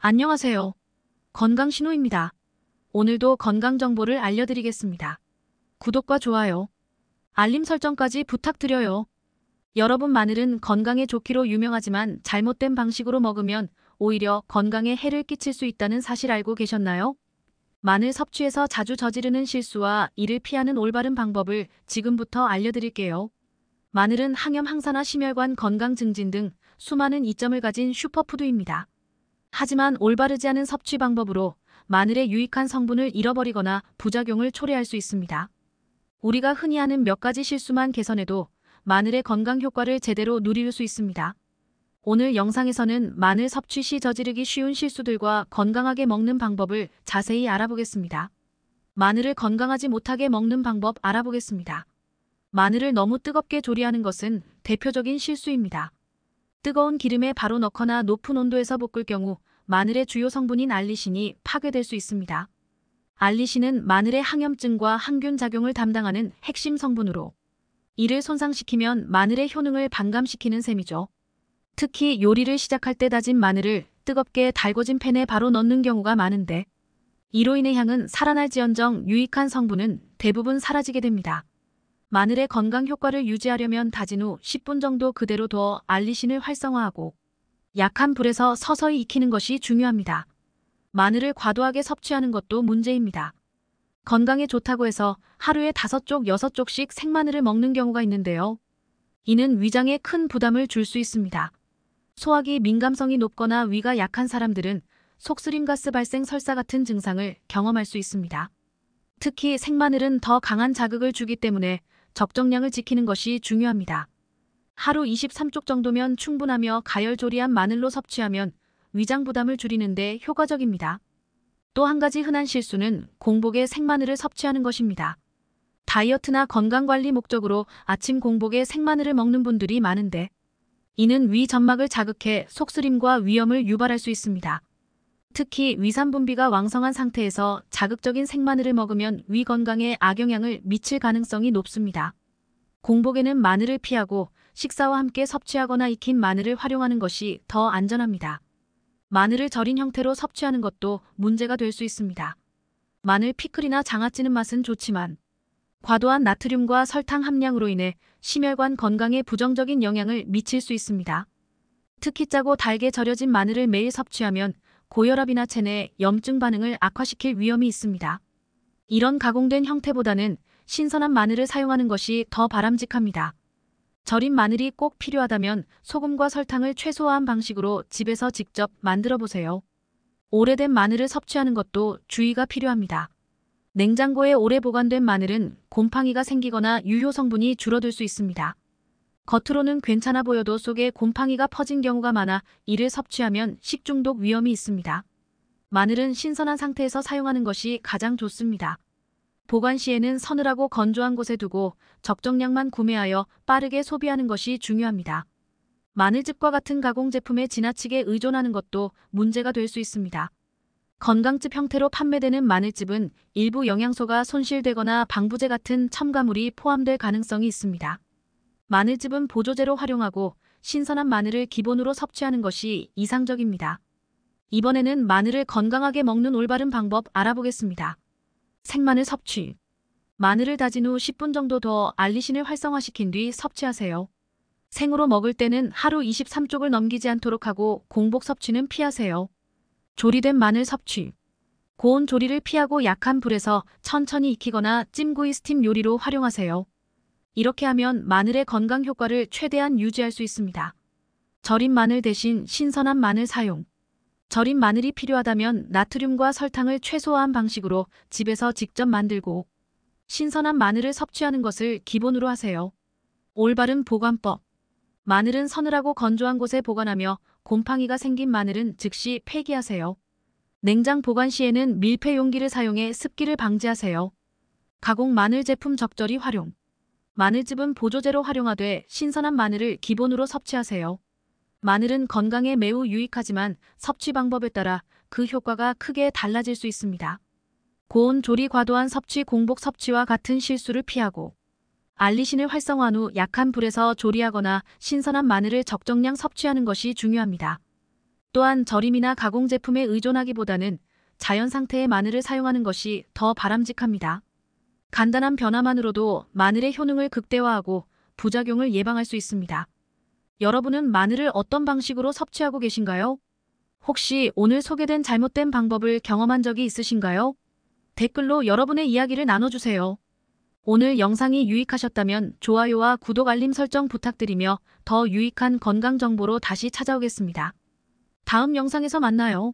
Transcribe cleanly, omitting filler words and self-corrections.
안녕하세요. 건강신호입니다. 오늘도 건강 정보를 알려드리겠습니다. 구독과 좋아요, 알림 설정까지 부탁드려요. 여러분, 마늘은 건강에 좋기로 유명하지만 잘못된 방식으로 먹으면 오히려 건강에 해를 끼칠 수 있다는 사실 알고 계셨나요? 마늘 섭취에서 자주 저지르는 실수와 이를 피하는 올바른 방법을 지금부터 알려드릴게요. 마늘은 항염 항산화 심혈관 건강 증진 등 수많은 이점을 가진 슈퍼푸드입니다. 하지만 올바르지 않은 섭취 방법으로 마늘의 유익한 성분을 잃어버리거나 부작용을 초래할 수 있습니다. 우리가 흔히 하는 몇 가지 실수만 개선해도 마늘의 건강 효과를 제대로 누릴 수 있습니다. 오늘 영상에서는 마늘 섭취 시 저지르기 쉬운 실수들과 건강하게 먹는 방법을 자세히 알아보겠습니다. 마늘을 건강하지 못하게 먹는 방법 알아보겠습니다. 마늘을 너무 뜨겁게 조리하는 것은 대표적인 실수입니다. 뜨거운 기름에 바로 넣거나 높은 온도에서 볶을 경우 마늘의 주요 성분인 알리신이 파괴될 수 있습니다. 알리신은 마늘의 항염증과 항균 작용을 담당하는 핵심 성분으로 이를 손상시키면 마늘의 효능을 반감시키는 셈이죠. 특히 요리를 시작할 때 다진 마늘을 뜨겁게 달궈진 팬에 바로 넣는 경우가 많은데 이로 인해 향은 살아날지언정 유익한 성분은 대부분 사라지게 됩니다. 마늘의 건강 효과를 유지하려면 다진 후 10분 정도 그대로 두어 알리신을 활성화하고 약한 불에서 서서히 익히는 것이 중요합니다. 마늘을 과도하게 섭취하는 것도 문제입니다. 건강에 좋다고 해서 하루에 5쪽, 6쪽씩 생마늘을 먹는 경우가 있는데요. 이는 위장에 큰 부담을 줄 수 있습니다. 소화기 민감성이 높거나 위가 약한 사람들은 속쓰림 가스 발생 설사 같은 증상을 경험할 수 있습니다. 특히 생마늘은 더 강한 자극을 주기 때문에 적정량을 지키는 것이 중요합니다. 하루 23쪽 정도면 충분하며 가열조리한 마늘로 섭취하면 위장 부담을 줄이는 데 효과적입니다. 또 한 가지 흔한 실수는 공복에 생마늘을 섭취하는 것입니다. 다이어트나 건강관리 목적으로 아침 공복에 생마늘을 먹는 분들이 많은데 이는 위 점막을 자극해 속쓰림과 위염을 유발할 수 있습니다. 특히 위산분비가 왕성한 상태에서 자극적인 생마늘을 먹으면 위 건강에 악영향을 미칠 가능성이 높습니다. 공복에는 마늘을 피하고 식사와 함께 섭취하거나 익힌 마늘을 활용하는 것이 더 안전합니다. 마늘을 절인 형태로 섭취하는 것도 문제가 될 수 있습니다. 마늘 피클이나 장아찌는 맛은 좋지만 과도한 나트륨과 설탕 함량으로 인해 심혈관 건강에 부정적인 영향을 미칠 수 있습니다. 특히 짜고 달게 절여진 마늘을 매일 섭취하면 고혈압이나 체내 염증 반응을 악화시킬 위험이 있습니다. 이런 가공된 형태보다는 신선한 마늘을 사용하는 것이 더 바람직합니다. 절인 마늘이 꼭 필요하다면 소금과 설탕을 최소화한 방식으로 집에서 직접 만들어 보세요. 오래된 마늘을 섭취하는 것도 주의가 필요합니다. 냉장고에 오래 보관된 마늘은 곰팡이가 생기거나 유효 성분이 줄어들 수 있습니다. 겉으로는 괜찮아 보여도 속에 곰팡이가 퍼진 경우가 많아 이를 섭취하면 식중독 위험이 있습니다. 마늘은 신선한 상태에서 사용하는 것이 가장 좋습니다. 보관 시에는 서늘하고 건조한 곳에 두고 적정량만 구매하여 빠르게 소비하는 것이 중요합니다. 마늘즙과 같은 가공 제품에 지나치게 의존하는 것도 문제가 될 수 있습니다. 건강즙 형태로 판매되는 마늘즙은 일부 영양소가 손실되거나 방부제 같은 첨가물이 포함될 가능성이 있습니다. 마늘즙은 보조제로 활용하고 신선한 마늘을 기본으로 섭취하는 것이 이상적입니다. 이번에는 마늘을 건강하게 먹는 올바른 방법 알아보겠습니다. 생마늘 섭취. 마늘을 다진 후 10분 정도 더 알리신을 활성화시킨 뒤 섭취하세요. 생으로 먹을 때는 하루 23쪽을 넘기지 않도록 하고 공복 섭취는 피하세요. 조리된 마늘 섭취. 고온 조리를 피하고 약한 불에서 천천히 익히거나 찜구이 스팀 요리로 활용하세요. 이렇게 하면 마늘의 건강 효과를 최대한 유지할 수 있습니다. 절인 마늘 대신 신선한 마늘 사용. 절인 마늘이 필요하다면 나트륨과 설탕을 최소화한 방식으로 집에서 직접 만들고 신선한 마늘을 섭취하는 것을 기본으로 하세요. 올바른 보관법. 마늘은 서늘하고 건조한 곳에 보관하며 곰팡이가 생긴 마늘은 즉시 폐기하세요. 냉장 보관 시에는 밀폐 용기를 사용해 습기를 방지하세요. 가공 마늘 제품 적절히 활용. 마늘즙은 보조제로 활용하되 신선한 마늘을 기본으로 섭취하세요. 마늘은 건강에 매우 유익하지만 섭취 방법에 따라 그 효과가 크게 달라질 수 있습니다. 고온 조리 과도한 섭취 공복 섭취와 같은 실수를 피하고 알리신을 활성화한 후 약한 불에서 조리하거나 신선한 마늘을 적정량 섭취하는 것이 중요합니다. 또한 절임이나 가공 제품에 의존하기보다는 자연 상태의 마늘을 사용하는 것이 더 바람직합니다. 간단한 변화만으로도 마늘의 효능을 극대화하고 부작용을 예방할 수 있습니다. 여러분은 마늘을 어떤 방식으로 섭취하고 계신가요? 혹시 오늘 소개된 잘못된 방법을 경험한 적이 있으신가요? 댓글로 여러분의 이야기를 나눠주세요. 오늘 영상이 유익하셨다면 좋아요와 구독 알림 설정 부탁드리며 더 유익한 건강 정보로 다시 찾아오겠습니다. 다음 영상에서 만나요.